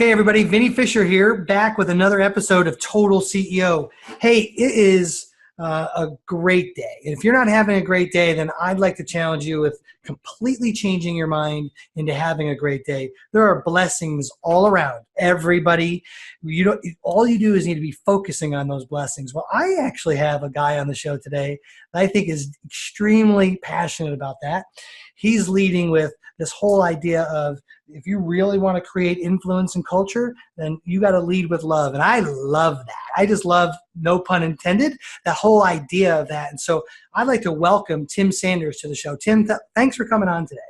Okay, everybody, Vinny Fisher here, back with another episode of Total CEO. Hey, it is a great day. And if you're not having a great day, then I'd like to challenge you with completely changing your mind into having a great day. There are blessings all around everybody. All you do is need to be focusing on those blessings. Well, I actually have a guy on the show today that I think is extremely passionate about that. He's leading with this whole idea of, if you really want to create influence in culture, then you got to lead with love. And I love that. I just love, no pun intended, that whole idea of that. And so I'd like to welcome Tim Sanders to the show. Tim, thanks for coming on today.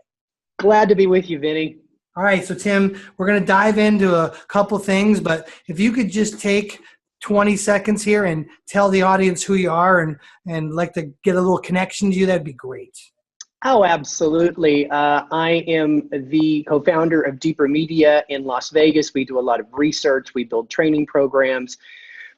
Glad to be with you, Vinny. All right. So Tim, we're going to dive into a couple things, but if you could just take 20 seconds here and tell the audience who you are and like to get a little connection to you, that'd be great. Oh, absolutely. I am the co-founder of Deeper Media in Las Vegas. We do a lot of research. We build training programs.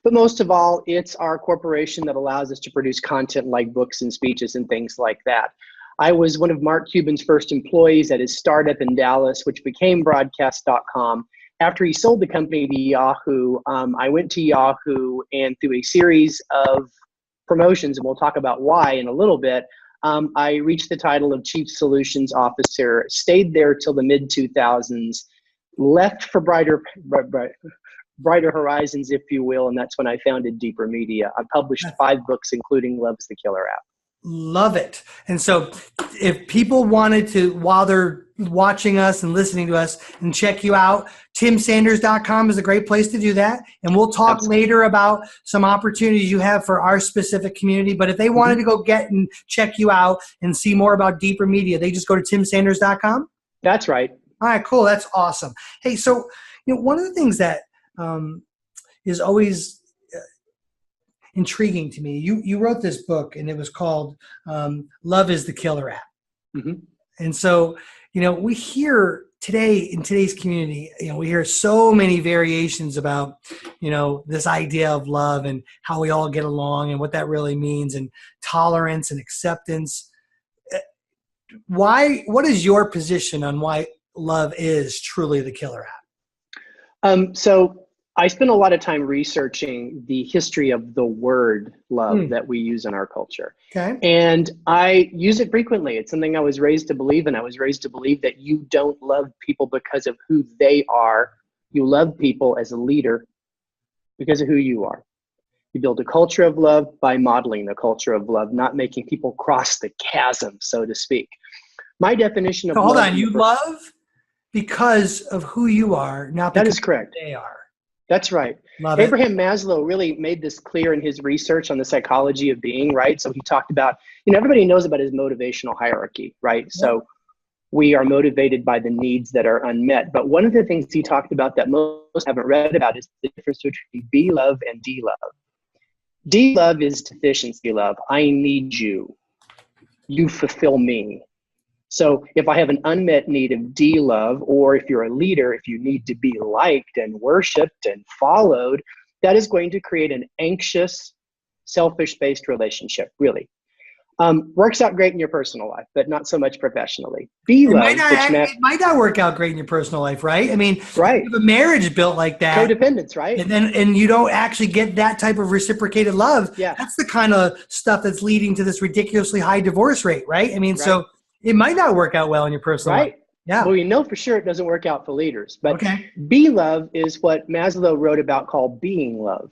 But most of all, it's our corporation that allows us to produce content like books and speeches and things like that. I was one of Mark Cuban's first employees at his startup in Dallas, which became broadcast.com. After he sold the company to Yahoo, I went to Yahoo, and through a series of promotions, and we'll talk about why in a little bit, I reached the title of Chief Solutions Officer, stayed there till the mid-2000s, left for brighter horizons, if you will, and that's when I founded Deeper Media. I published 5 books, including Love's the Killer app. Love it. And so if people wanted to, while they're watching us and listening to us, and check you out, timsanders.com is a great place to do that. And we'll talk later about some opportunities you have for our specific community. But if they wanted to go get and check you out and see more about Deeper Media, they just go to timsanders.com? That's right. All right, cool. That's awesome. Hey, so one of the things that is always intriguing to me, you wrote this book, and it was called Love is the Killer app. Mm-hmm. And so, we hear today in today's community, we hear so many variations about, this idea of love and how we all get along and what that really means, and tolerance and acceptance. What is your position on why love is truly the killer app? So I spent a lot of time researching the history of the word love that we use in our culture. Okay. And I use it frequently. It's something I was raised to believe in. I was raised to believe that you don't love people because of who they are. You love people as a leader because of who you are. You build a culture of love by modeling the culture of love, not making people cross the chasm, so to speak. My definition of Hold love... on, you love because of who you are, not because that is correct. They are. That's right. Love Abraham Maslow really made this clear in his research on the psychology of being, right? So he talked about, everybody knows about his motivational hierarchy, right? Yeah. So we are motivated by the needs that are unmet. But one of the things he talked about that most haven't read about is the difference between B love and D love. D love is deficiency love. I need you. You fulfill me. So if I have an unmet need of D love, or if you're a leader, if you need to be liked and worshiped and followed, that is going to create an anxious, selfish-based relationship, really. Works out great in your personal life, but not so much professionally. B love, it might not work out great in your personal life, right? I mean, right. If a marriage built like that, codependence, right? And you don't actually get that type of reciprocated love. Yeah. That's the kind of stuff that's leading to this ridiculously high divorce rate, right? I mean, right. So it might not work out well in your personal life. Yeah. Well, we know for sure it doesn't work out for leaders. But B love is what Maslow wrote about called being love.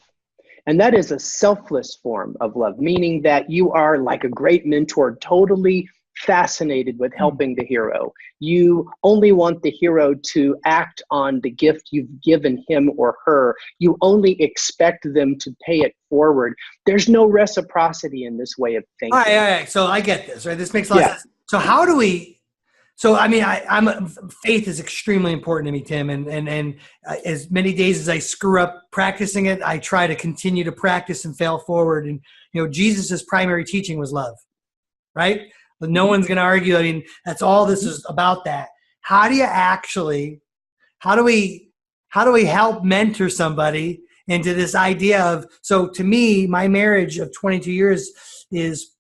And that is a selfless form of love, meaning that you are like a great mentor, totally fascinated with helping the hero. You only want the hero to act on the gift you've given him or her. You only expect them to pay it forward. There's no reciprocity in this way of thinking. All right. So I get this, right? This makes a lot of sense. So how do we... So, I mean, faith is extremely important to me, Tim. And as many days as I screw up practicing it, I try to continue to practice and fail forward. And, Jesus's primary teaching was love, right? But no one's going to argue. I mean, that's all this is about, that. How do we help mentor somebody into this idea of, so to me, my marriage of 22 years is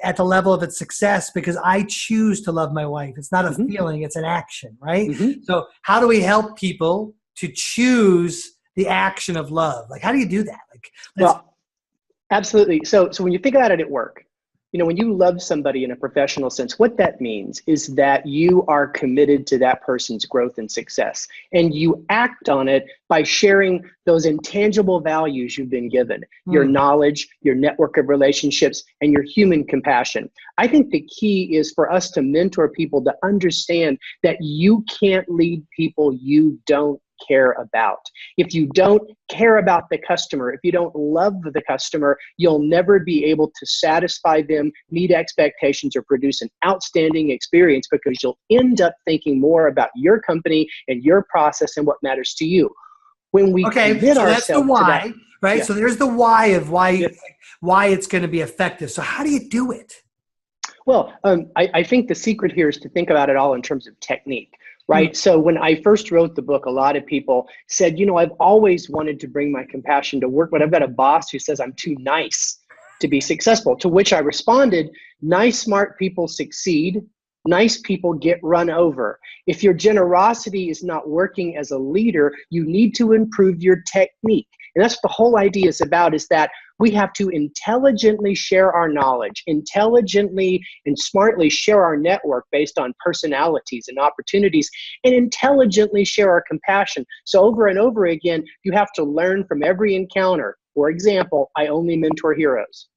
at the level of its success because I choose to love my wife. It's not a feeling, it's an action, right? So how do we help people to choose the action of love? Like, how do you do that? Like, Well, absolutely. So when you think about it at work, when you love somebody in a professional sense, what that means is that you are committed to that person's growth and success. And you act on it by sharing those intangible values you've been given, your knowledge, your network of relationships, and your human compassion. I think the key is for us to mentor people to understand that you can't lead people you don't care about. If you don't care about the customer, if you don't love the customer, you'll never be able to satisfy them, meet expectations, or produce an outstanding experience, because you'll end up thinking more about your company and your process and what matters to you. When we commit so that's the ourselves why, to that, right? yeah. So there's the why of why it's going to be effective. So how do you do it? Well, I think the secret here is to think about it all in terms of technique. Right. So when I first wrote the book, a lot of people said, I've always wanted to bring my compassion to work, but I've got a boss who says I'm too nice to be successful. To which I responded, nice, smart people succeed. Nice people get run over. If your generosity is not working as a leader, you need to improve your technique. And that's what the whole idea is about, is that we have to intelligently share our knowledge, intelligently and smartly share our network based on personalities and opportunities, and intelligently share our compassion. So over and over again, you have to learn from every encounter. For example, I only mentor heroes.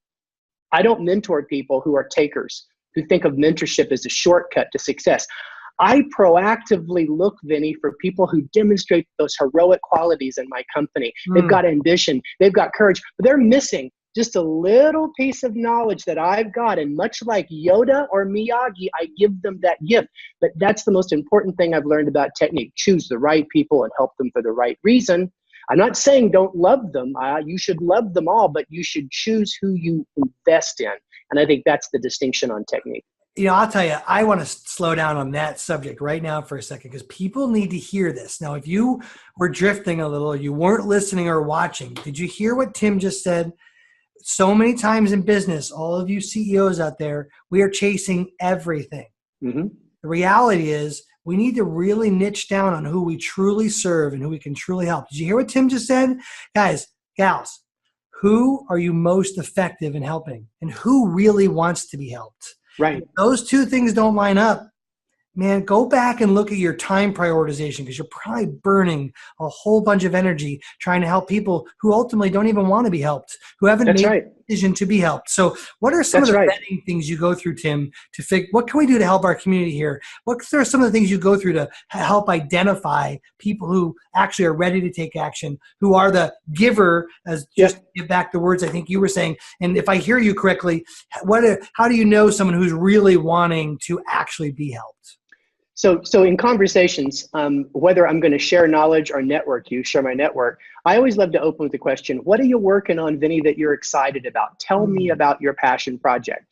I don't mentor people who are takers, who think of mentorship as a shortcut to success. I proactively look, Vinny, for people who demonstrate those heroic qualities in my company. They've got ambition, they've got courage, but they're missing just a little piece of knowledge that I've got. And much like Yoda or Miyagi, I give them that gift. But that's the most important thing I've learned about technique. Choose the right people and help them for the right reason. I'm not saying don't love them. You should love them all, but you should choose who you invest in. And I think that's the distinction on technique. I'll tell you, I want to slow down on that subject right now for a second, because people need to hear this. Now, if you were drifting a little, you weren't listening or watching, did you hear what Tim just said? So many times in business, all of you CEOs out there, we are chasing everything. The reality is we need to really niche down on who we truly serve and who we can truly help. Did you hear what Tim just said? Guys, gals, who are you most effective in helping, and who really wants to be helped? Right. If those two things don't line up, man, go back and look at your time prioritization, because you're probably burning a whole bunch of energy trying to help people who ultimately don't even want to be helped, who haven't made the decision to be helped. So what are some of the vetting things you go through, Tim, to figure what can we do to help our community here? What are some of the things you go through to help identify people who actually are ready to take action, who are the giver, as just to give back the words I think you were saying? And if I hear you correctly, how do you know someone who's really wanting to actually be helped? So in conversations, whether I'm going to share knowledge or share my network, I always love to open with the question, what are you working on, Vinny, that you're excited about? Tell me about your passion project.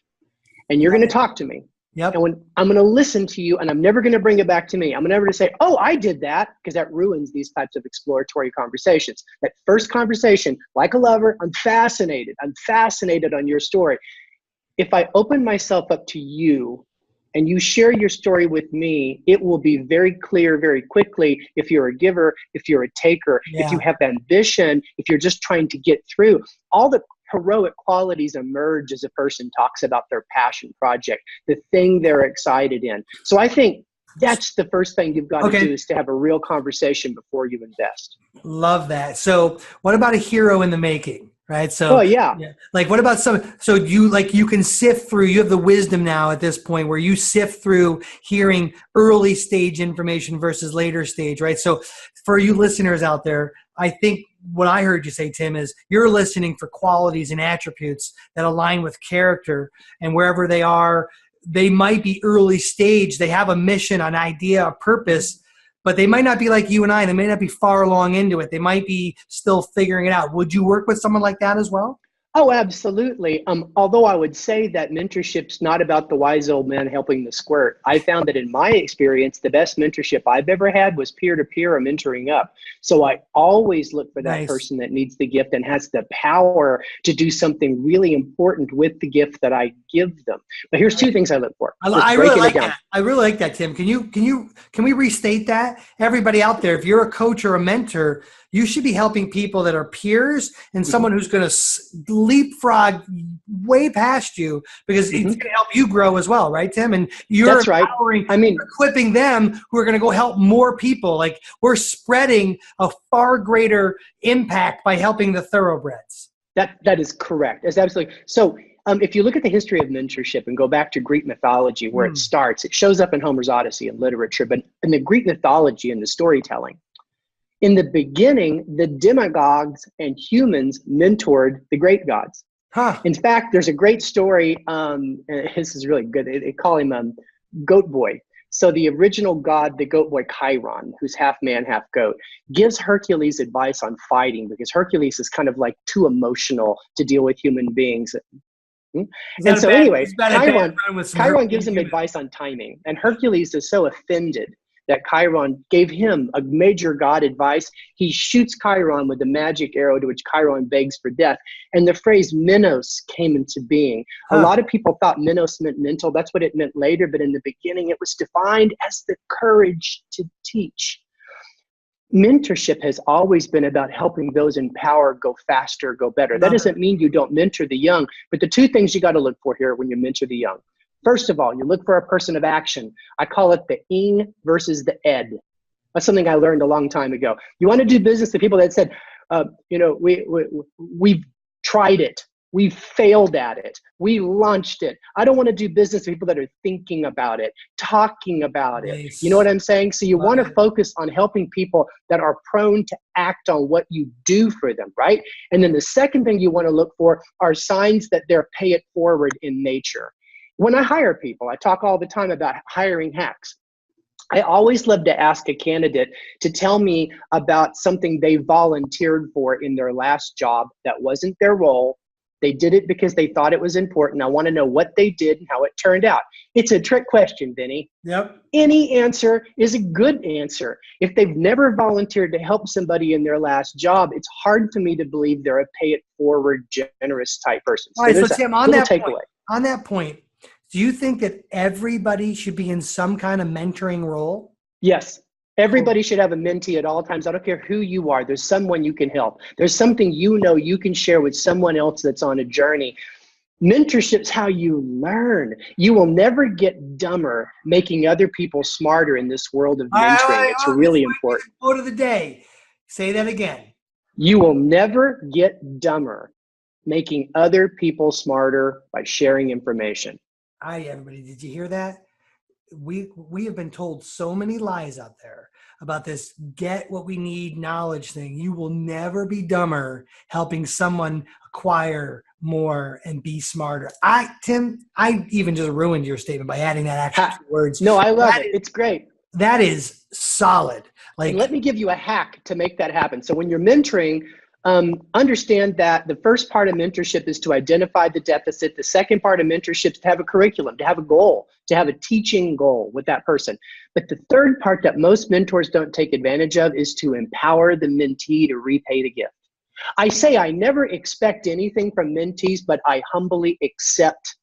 And you're going to talk to me. And when I'm going to listen to you, and I'm never going to bring it back to me. I'm never going to say, oh, I did that, because that ruins these types of exploratory conversations. That first conversation, like a lover, I'm fascinated on your story. If I open myself up to you, and you share your story with me, it will be very clear very quickly if you're a giver, if you're a taker, if you have ambition, if you're just trying to get through. All the heroic qualities emerge as a person talks about their passion project, the thing they're excited in. So I think that's the first thing you've got to do, is to have a real conversation before you invest. Love that. So what about a hero in the making? Right. So, like, what about so you can sift through, you have the wisdom now at this point where you sift through hearing early stage information versus later stage, right? So for you listeners out there, I think what I heard you say, Tim, is you're listening for qualities and attributes that align with character, and wherever they are, they might be early stage. They have a mission, an idea, a purpose, but they might not be like you and I. They may not be far along into it. They might be still figuring it out. Would you work with someone like that as well? Oh, absolutely. Although I would say that mentorship's not about the wise old man helping the squirt. I found that in my experience, the best mentorship I've ever had was peer-to-peer or mentoring up. So I always look for that Nice. person that needs the gift and has the power to do something really important with the gift that I give them. But here's two things I look for. Let's I really breaking it like down. that. I really like that, Tim. Can we restate that? Everybody out there, if you're a coach or a mentor, you should be helping people that are peers and Mhm, someone who's going to leapfrog way past you because it's mhm. going to help you grow as well, right, Tim? And you're That's right. empowering, I you're mean, equipping them who are going to go help more people. Like we're spreading a far greater impact by helping the thoroughbreds. that is correct. That's absolutely. So if you look at the history of mentorship and go back to Greek mythology, where it Hmm. starts, it shows up in Homer's Odyssey in literature, but in the Greek mythology and the storytelling, in the beginning, the demagogues and humans mentored the great gods. Huh. In fact, there's a great story. This is really good. They call him Goat Boy. So the original god, the goat boy Chiron, who's half man, half goat, gives Hercules advice on fighting because Hercules is kind of like too emotional to deal with human beings. And so anyway, Is that a bad Chiron, run with some Chiron Hercules gives him humans? advice on timing. And Hercules is so offended that Chiron gave him a major god advice. He shoots Chiron with a magic arrow to which Chiron begs for death. And the phrase Minos came into being. A Huh. lot of people thought Minos meant mental. That's what it meant later. But in the beginning, it was defined as the courage to teach. Mentorship has always been about helping those in power go faster, go better. That Love it. doesn't mean you don't mentor the young, but the two things you got to look for here when you mentor the young. First of all, you look for a person of action. I call it the ing versus the ed. That's something I learned a long time ago. You want to do business to people that said, we've tried it. We failed at it. We launched it. I don't want to do business with people that are thinking about it, talking about it. You know Nice. what I'm saying? So you Love want to it. focus on helping people that are prone to act on what you do for them, right? And then the second thing you want to look for are signs that they're pay it forward in nature. When I hire people, I talk all the time about hiring hacks. I always love to ask a candidate to tell me about something they volunteered for in their last job that wasn't their role. They did it because they thought it was important. I want to know what they did and how it turned out. It's a trick question, Vinny. Yep. Any answer is a good answer. If they've never volunteered to help somebody in their last job, it's hard for me to believe they're a pay it forward, generous type person. All So right. So there's a Tim, little takeaway. on that point, do you think that everybody should be in some kind of mentoring role? Yes. Cool. Everybody should have a mentee at all times. I don't care who you are. There's someone you can help. There's something you know you can share with someone else that's on a journey. Mentorship's how you learn. You will never get dumber making other people smarter in this world of mentoring. It's This really might be the important. quote of the day. Say that again. You will never get dumber making other people smarter by sharing information. Hi, everybody. Did you hear that? We have been told so many lies out there about this get what we need knowledge thing. You will never be dumber helping someone acquire more and be smarter. Tim, I even just ruined your statement by adding that extra Ha- two words. no, I love That it. is, It's great. that is solid. And let Like, me give you a hack to make that happen. So when you're mentoring, understand that the first part of mentorship is to identify the deficit. The second part of mentorship is to have a curriculum, to have a goal, to have a teaching goal with that person. But the third part that most mentors don't take advantage of is to empower the mentee to repay the gift. I say I never expect anything from mentees, but I humbly accept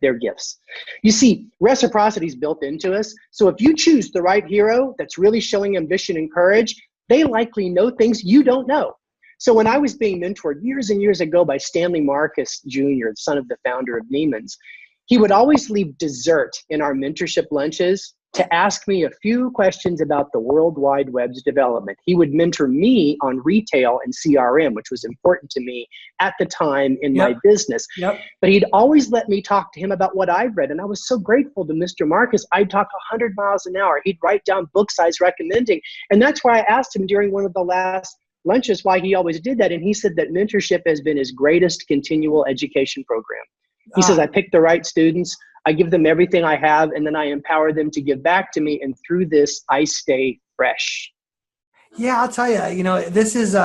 their gifts. You see, reciprocity is built into us. So if you choose the right hero that's really showing ambition and courage, they likely know things you don't know. So when I was being mentored years and years ago by Stanley Marcus Jr., the son of the founder of Neiman's, he would always leave dessert in our mentorship lunches to ask me a few questions about the World Wide Web's development. He would mentor me on retail and CRM, which was important to me at the time in my yep, business. yep. But he'd always let me talk to him about what I've read. And I was so grateful to Mr. Marcus. I'd talk 100 miles an hour. He'd write down books I was recommending. And that's why I asked him during one of the last lunches why he always did that. And he said that mentorship has been his greatest continual education program. He says, I pick the right students, I give them everything I have, and then I empower them to give back to me. And through this, I stay fresh. Yeah, I'll tell you, this is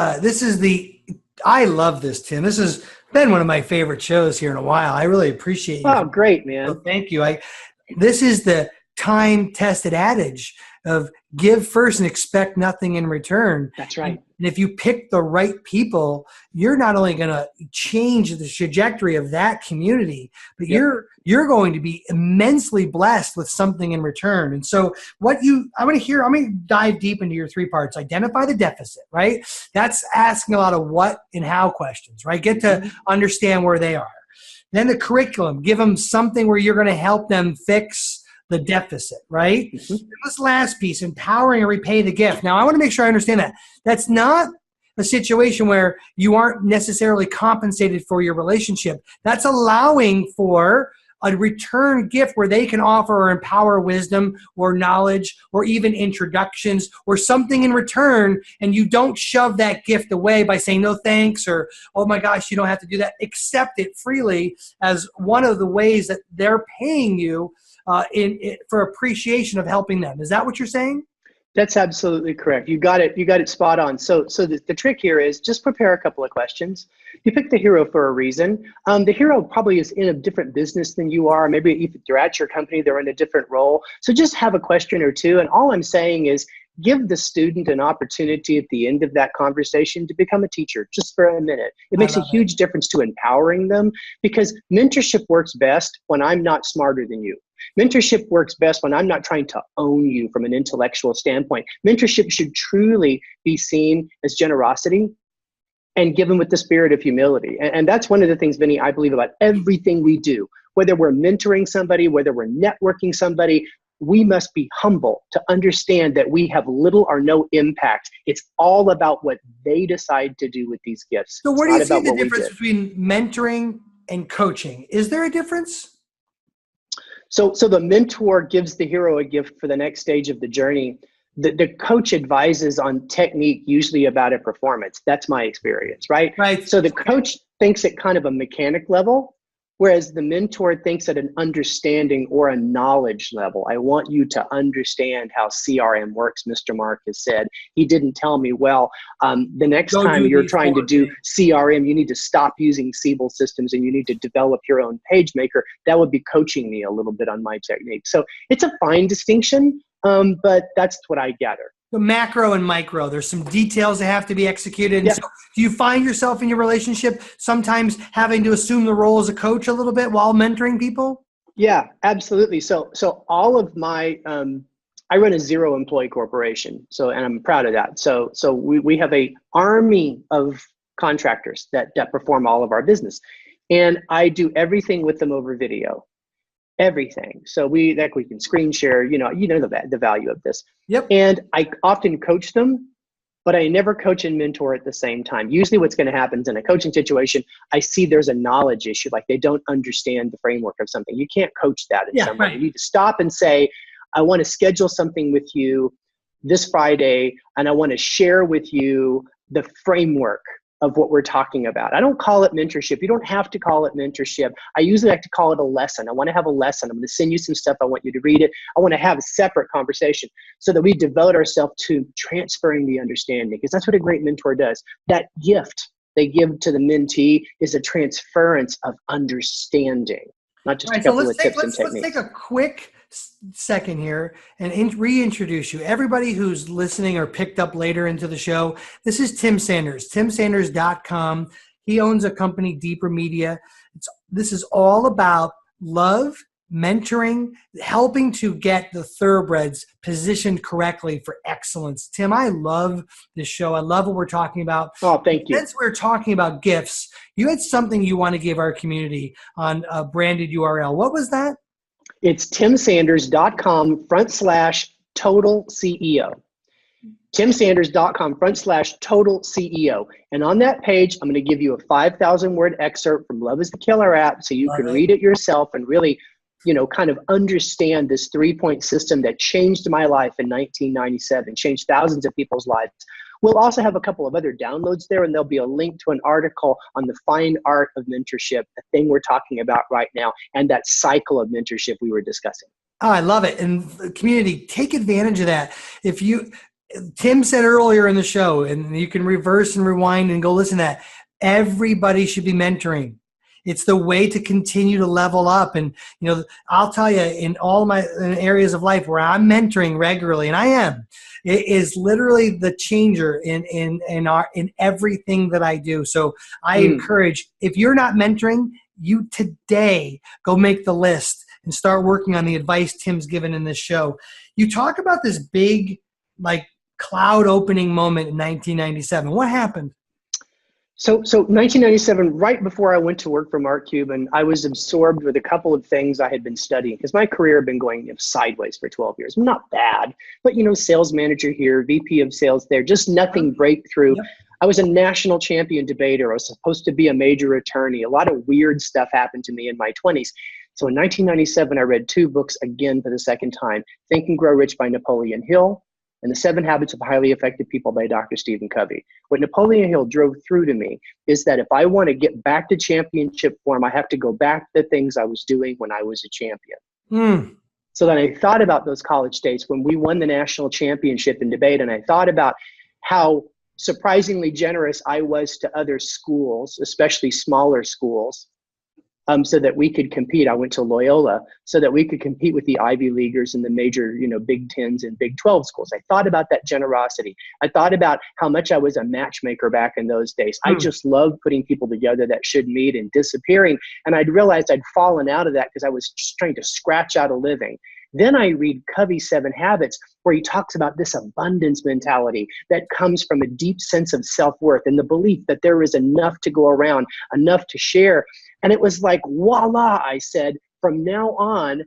I love this, Tim. This is been one of my favorite shows here in a while. I really appreciate you. Oh, great, man. So thank you. This is the time-tested adage of give first and expect nothing in return. That's right. And if you pick the right people, you're not only going to change the trajectory of that community, but you're going to be immensely blessed with something in return. And so I'm going to dive deep into your 3 parts. Identify the deficit, right? That's asking a lot of what and how questions, right? Get to understand where they are. Then the curriculum, give them something where you're going to help them fix the deficit, right? This last piece, empowering and repay the gift. Now, I want to make sure I understand that. That's not a situation where you aren't necessarily compensated for your relationship. That's allowing for a return gift where they can offer or empower wisdom or knowledge or even introductions or something in return, and you don't shove that gift away by saying no thanks or, oh my gosh, you don't have to do that. Accept it freely as one of the ways that they're paying you for appreciation of helping them. Is that what you're saying? That's absolutely correct. You got it spot on. So the trick here is just prepare a couple of questions. You pick the hero for a reason. The hero probably is in a different business than you are. Maybe if you're at your company, they're in a different role. So just have a question or two. And all I'm saying is give the student an opportunity at the end of that conversation to become a teacher just for a minute. It makes a huge difference to empowering them, because mentorship works best when I'm not smarter than you. Mentorship works best when I'm not trying to own you from an intellectual standpoint. Mentorship should truly be seen as generosity and given with the spirit of humility. And that's one of the things, Vinny, I believe about everything we do. Whether we're mentoring somebody, whether we're networking somebody, we must be humble to understand that we have little or no impact. It's all about what they decide to do with these gifts. So where do you see the difference between mentoring and coaching? Is there a difference? So the mentor gives the hero a gift for the next stage of the journey. The coach advises on technique, usually about a performance. That's my experience, right? Right. So the coach thinks at kind of a mechanic level, whereas the mentor thinks at an understanding or a knowledge level. I want you to understand how CRM works, Mr. Mark has said. He didn't tell me, well, the next time you're trying to do CRM, you need to stop using Siebel systems and you need to develop your own page maker. That would be coaching me a little bit on my technique. So it's a fine distinction, but that's what I gather. The macro and micro, there's some details that have to be executed. Yeah. So do you find yourself in your relationship sometimes having to assume the role as a coach a little bit while mentoring people? Yeah, absolutely. So all of my, I run a 0-employee corporation. And I'm proud of that. So we have a army of contractors that perform all of our business, and I do everything with them over video. Everything. So we can screen share, the value of this. Yep. And I often coach them, but I never coach and mentor at the same time. Usually what's going to happen is in a coaching situation, I see there's a knowledge issue, like they don't understand the framework of something. You can't coach that in some way. Right. You need to stop and say, I want to schedule something with you this Friday, and I want to share with you the framework of what we're talking about. I don't call it mentorship. You don't have to call it mentorship. I usually like to call it a lesson. I want to have a lesson. I'm going to send you some stuff. I want you to read it. I want to have a separate conversation so that we devote ourselves to transferring the understanding, because that's what a great mentor does. That gift they give to the mentee is a transference of understanding, not just a couple of tips and techniques. Let's take a quick second here and reintroduce you. Everybody who's listening or picked up later into the show, this is Tim Sanders, timsanders.com. He owns a company, Deeper Media. This is all about love, mentoring, helping to get the thoroughbreds positioned correctly for excellence. Tim, I love this show. I love what we're talking about. Oh, thank you. Since we're talking about gifts, you had something you want to give our community on a branded URL. What was that? It's timsanders.com/total CEO. timsanders.com/total CEO. And on that page, I'm going to give you a 5,000 word excerpt from Love is the Killer app so you can read it yourself and really, kind of understand this 3-point system that changed my life in 1997, changed thousands of people's lives. We'll also have a couple of other downloads there, and there'll be a link to an article on the fine art of mentorship, the thing we're talking about right now, and that cycle of mentorship we were discussing. Oh, I love it. And the community, take advantage of that. Tim said earlier in the show, and you can reverse and rewind and go listen to that, Everybody should be mentoring. It's the way to continue to level up. And, I'll tell you, in all my areas of life where I'm mentoring regularly, and I am, it is literally the changer in everything that I do. So I encourage, if you're not mentoring, you today go make the list and start working on the advice Tim's given in this show. You talk about this big, cloud opening moment in 1997. What happened? So 1997, right before I went to work for Mark Cuban, I was absorbed with a couple of things I had been studying because my career had been going sideways for 12 years. Not bad, but sales manager here, VP of sales there, just nothing breakthrough. Yep. I was a national champion debater. I was supposed to be a major attorney. A lot of weird stuff happened to me in my 20s. So in 1997, I read 2 books again for the second time, Think and Grow Rich by Napoleon Hill and The 7 Habits of Highly Effective People by Dr. Stephen Covey. What Napoleon Hill drove through to me is that if I want to get back to championship form, I have to go back to the things I was doing when I was a champion. So then I thought about those college days when we won the national championship in debate, and I thought about how surprisingly generous I was to other schools, especially smaller schools, so that we could compete. I went to Loyola so that we could compete with the Ivy Leaguers and the major, Big 10s and Big 12 schools. I thought about that generosity. I thought about how much I was a matchmaker back in those days. I just loved putting people together that should meet and disappearing. And I'd realized I'd fallen out of that because I was just trying to scratch out a living. Then I read Covey's 7 Habits, where he talks about this abundance mentality that comes from a deep sense of self-worth and the belief that there is enough to go around, enough to share. And it was like, voila, I said, from now on,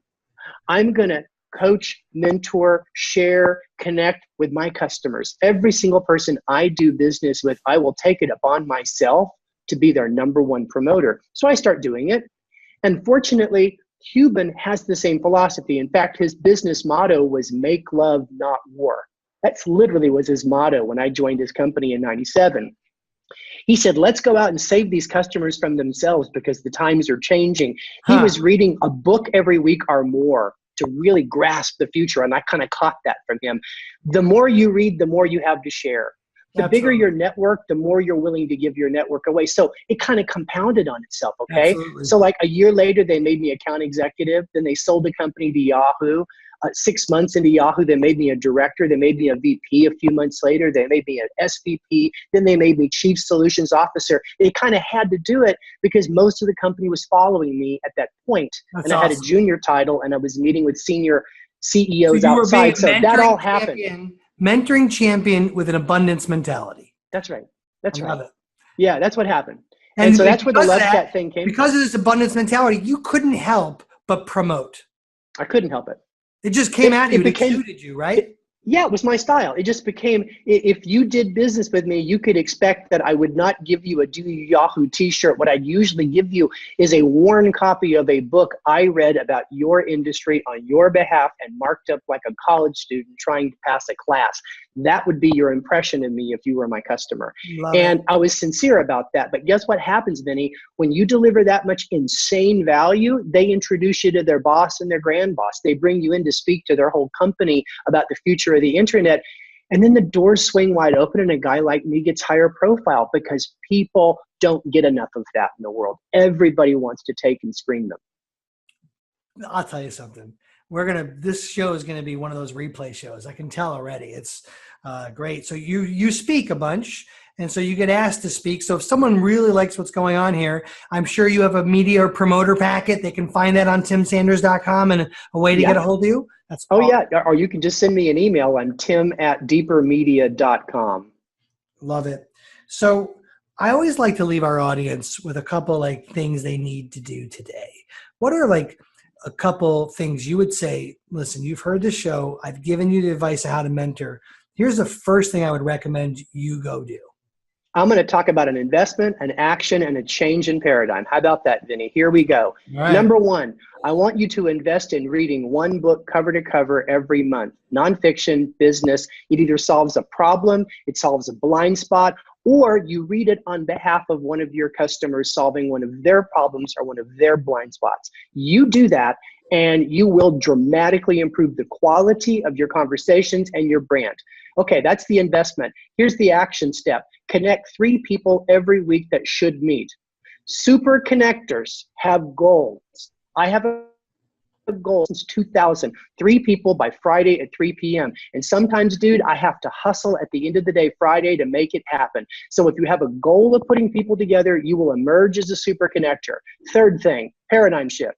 I'm going to coach, mentor, share, connect with my customers. Every single person I do business with, I will take it upon myself to be their number one promoter. So I start doing it. And fortunately, Cuban has the same philosophy. In fact, his business motto was make love, not war. That's literally was his motto when I joined his company in 97. He said, let's go out and save these customers from themselves because the times are changing. He was reading a book every week or more to really grasp the future. And I kind of caught that from him. The more you read, the more you have to share. The bigger your network, the more you're willing to give your network away. So it kind of compounded on itself, okay? Absolutely. So like a year later, they made me account executive. Then they sold the company to Yahoo. 6 months into Yahoo, they made me a director. They made me a VP. A few months later, they made me an SVP. Then they made me Chief Solutions Officer. They kind of had to do it because most of the company was following me at that point. And I had a junior title, and I was meeting with senior CEOs outside. So that all happened. Mentoring champion with an abundance mentality. That's right. That's right. Yeah, that's what happened. And so that's where the love cat thing came from. Because of this abundance mentality, you couldn't help but promote. I couldn't help it. It just came at you. It exuded you, right? Yeah, it was my style. It just became, if you did business with me, you could expect that I would not give you a Do Yahoo t-shirt. What I'd usually give you is a worn copy of a book I read about your industry on your behalf and marked up like a college student trying to pass a class. That would be your impression of me if you were my customer. And I was sincere about that. But guess what happens, Vinny? When you deliver that much insane value, they introduce you to their boss and their grand boss. They bring you in to speak to their whole company about the future of the internet. And then the doors swing wide open and a guy like me gets higher profile because people don't get enough of that in the world. Everybody wants to take and screen them. I'll tell you something. This show is going to be one of those replay shows. I can tell already. It's great. So you speak a bunch, and so you get asked to speak. So if someone really likes what's going on here, I'm sure you have a media or promoter packet. They can find that on timsanders.com and a way to get a hold of you. That's awesome. Yeah. Or you can just send me an email. I'm tim@deepermedia.com. Love it. So I always like to leave our audience with a couple things they need to do today. What are a couple things you would say, listen, you've heard the show. I've given you the advice on how to mentor. Here's the first thing I would recommend you go do. I'm going to talk about an investment, an action, and a change in paradigm. How about that, Vinny? Here we go. Right. Number one, I want you to invest in reading one book cover to cover every month. Nonfiction, business. It either solves a problem, it solves a blind spot, or you read it on behalf of one of your customers solving one of their problems or one of their blind spots. You do that, and you will dramatically improve the quality of your conversations and your brand. Okay, that's the investment. Here's the action step. Connect 3 people every week that should meet. Super connectors have goals. I have a goal since 2000, 3 people by Friday at 3 p.m. And sometimes, dude, I have to hustle at the end of the day, Friday, to make it happen. So if you have a goal of putting people together, you will emerge as a super connector. Third thing, paradigm shift.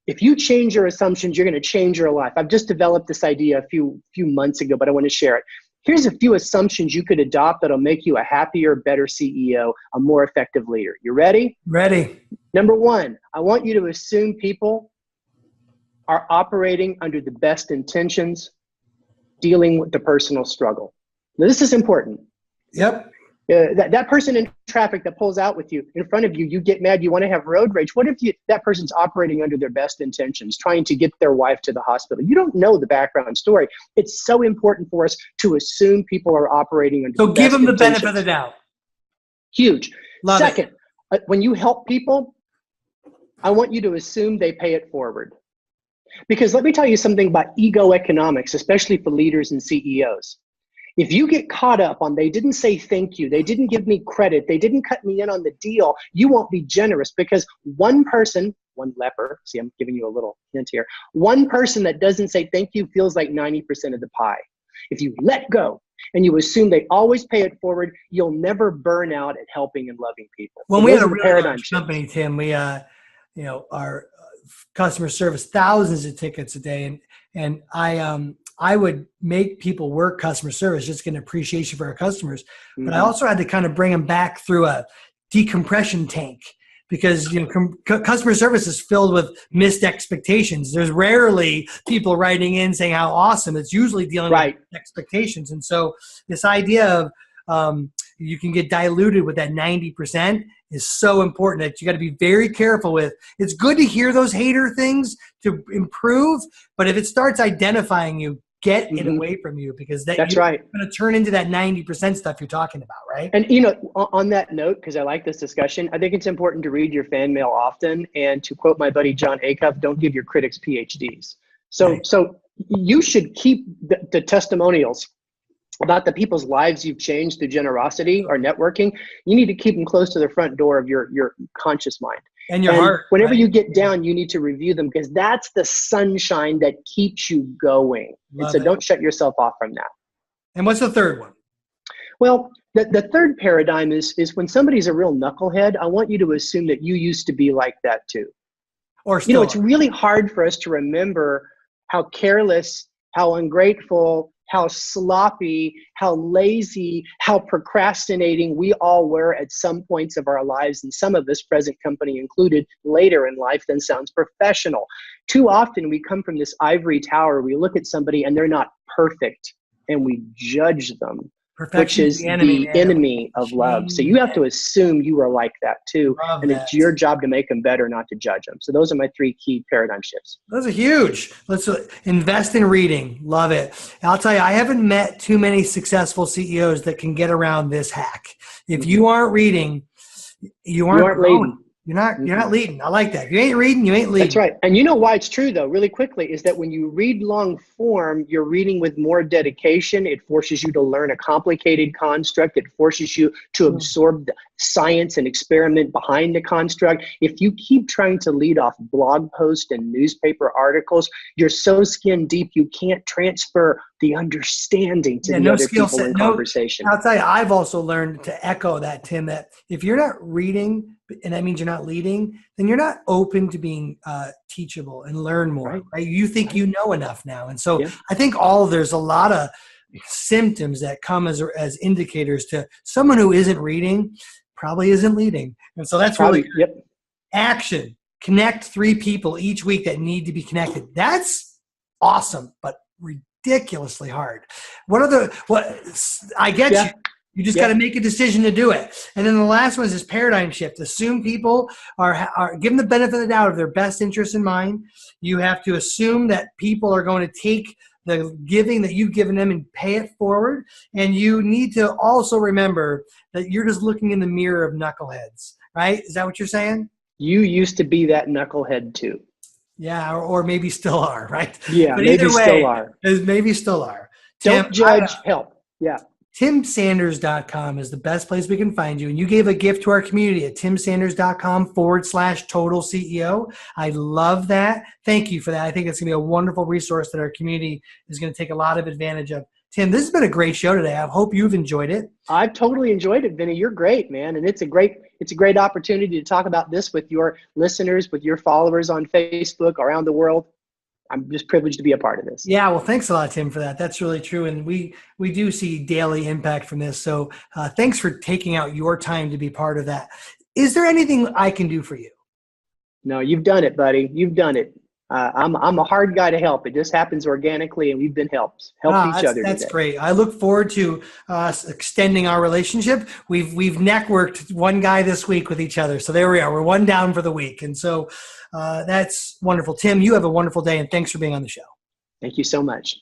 If you change your assumptions, you're going to change your life. I've just developed this idea a few months ago, but I want to share it. Here's a few assumptions you could adopt that'll make you a happier, better CEO, a more effective leader. You ready? Ready. Number 1, I want you to assume people are operating under the best intentions, dealing with the personal struggle. Now, this is important. Yep. That person in traffic that pulls out with you in front of you, you get mad, you want to have road rage. What if that person's operating under their best intentions, trying to get their wife to the hospital? You don't know the background story. It's so important for us to assume people are operating under the best give them the intentions. benefit of the doubt. Huge. Love Second, when you help people, I want you to assume they pay it forward. Because let me tell you something about ego economics, especially for leaders and CEOs. If you get caught up on they didn't say thank you, they didn't give me credit, they didn't cut me in on the deal, you won't be generous, because one person, one leper, see, I'm giving you a little hint here, one person that doesn't say thank you feels like 90% of the pie. If you let go and you assume they always pay it forward, you'll never burn out at helping and loving people. When so we had a really paradigm company, Tim, we our customer service, thousands of tickets a day, and I would make people work customer service just get an appreciation for our customers. Mm-hmm. But I also had to kind of bring them back through a decompression tank, because customer service is filled with missed expectations. There's rarely people writing in saying how awesome. It's usually dealing with expectations. And so this idea of you can get diluted with that 90% is so important that you got to be very careful with. It's good to hear those hater things to improve, but if it starts identifying you, get it away from you, because that's right. Going to turn into that 90% stuff you're talking about, right? And on that note, because I like this discussion, I think it's important to read your fan mail often, and to quote my buddy John Acuff, don't give your critics PhDs. So you should keep the testimonials about the people's lives you've changed through generosity or networking. You need to keep them close to the front door of your conscious mind. And your heart. Whenever you get down, you need to review them, because that's the sunshine that keeps you going. Don't shut yourself off from that. And what's the third one? Well, the third paradigm is when somebody's a real knucklehead, I want you to assume that you used to be like that too. Or still it's really hard for us to remember how careless, how ungrateful, how sloppy, how lazy, how procrastinating we all were at some points of our lives, and some of us, present company included, later in life than sounds professional. Too often we come from this ivory tower, we look at somebody and they're not perfect, and we judge them, which is the enemy of love. So you have to assume you are like that too. It's your job to make them better, not to judge them. So those are my 3 key paradigm shifts. Those are huge. Let's invest in reading. Love it. I'll tell you, I haven't met too many successful CEOs that can get around this hack. If you aren't reading, you aren't leading. You're not leading. I like that. If you ain't reading, you ain't leading. That's right. And you know why it's true, though, really quickly, is that when you read long form, you're reading with more dedication. It forces you to learn a complicated construct. It forces you to absorb the science and experiment behind the construct. If you keep trying to lead off blog posts and newspaper articles, you're so skin deep, you can't transfer the understanding to the other people in conversation. I'll tell you, I've also learned to echo that, Tim, that if you're not reading, and that means you're not leading, then you're not open to being teachable and learn more, right? You think you know enough now. And so I think there's a lot of symptoms that come as indicators to someone who isn't reading, probably isn't leading. And so that's really action. Connect 3 people each week that need to be connected. That's awesome, but ridiculously hard. I get you. You just got to make a decision to do it. And then the last one is this paradigm shift. Assume people are given the benefit of the doubt of their best interests in mind. You have to assume that people are going to take the giving that you've given them and pay it forward. And you need to also remember that you're just looking in the mirror of knuckleheads, right? Is that what you're saying? You used to be that knucklehead too. Yeah, or maybe still are, right? Yeah, but maybe still are. Maybe still are. Don't judge, help. Yeah. TimSanders.com is the best place we can find you. And you gave a gift to our community at TimSanders.com/total CEO. I love that. Thank you for that. I think it's going to be a wonderful resource that our community is going to take a lot of advantage of. Tim, this has been a great show today. I hope you've enjoyed it. I've totally enjoyed it, Vinny. You're great, man. And it's a great opportunity to talk about this with your listeners, with your followers on Facebook around the world. I'm just privileged to be a part of this. Yeah, well, thanks a lot, Tim, for that. That's really true. And we do see daily impact from this. So thanks for taking out your time to be part of that. Is there anything I can do for you? No, you've done it, buddy. You've done it. I'm a hard guy to help. It just happens organically, and we've been helped each other. That's today. great. I look forward to us extending our relationship. We've networked one guy this week with each other. So there we are. We're one down for the week. And so that's wonderful. Tim, you have a wonderful day, and thanks for being on the show. Thank you so much.